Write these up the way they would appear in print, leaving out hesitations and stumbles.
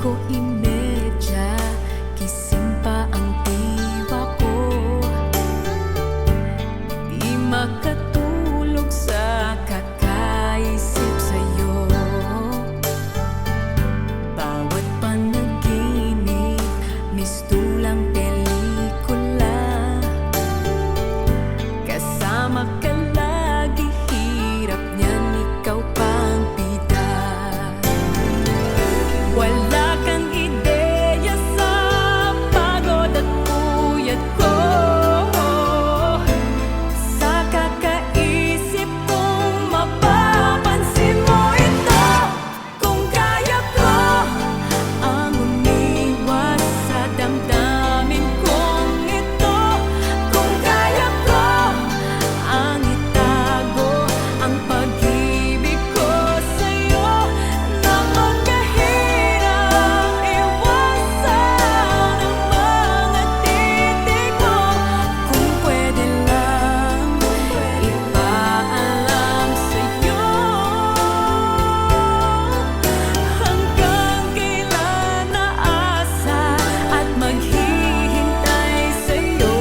ko imedya, gising pa ang diwa ko. Di makatulog sa kakaisip sa'yo. Bawat panaginip, mistulang pelikula. Kasama ka lagi, hirap niyan, ikaw pang bida. Wala kang ideya sa pagod at puyat ko. Sa kakaisip kong mapapansin mo ito. Kung kaya ko ang umiwas sa damdamin kong ito. Kung kaya ko ang itago ang pag-ibig ko sa'yo, na magkahirap iwasan ang mga titik mo. Kung pwede lang ipaalam sa'yo, hanggang kailan naasa at maghihintay sa'yo.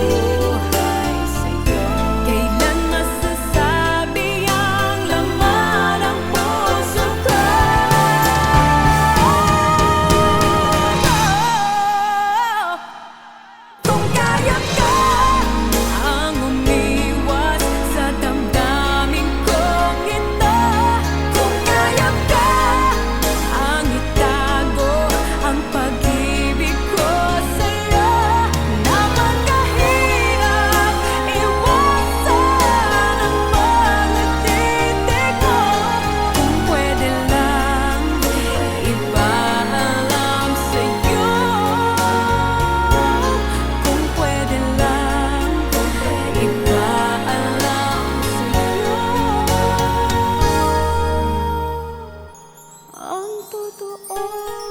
Kailan masasabi ang laman ng puso ko? Kung kaya ka ang umiwas sa damdamin kong ito. Kung kaya ka ang itago ang pag-ibig ko sa'yo, na magkahirap iwasan ang mga titik mo. Kung pwede lang ipaalam sa'yo. Kung pwede lang ipaalam sa'yo ang totoo.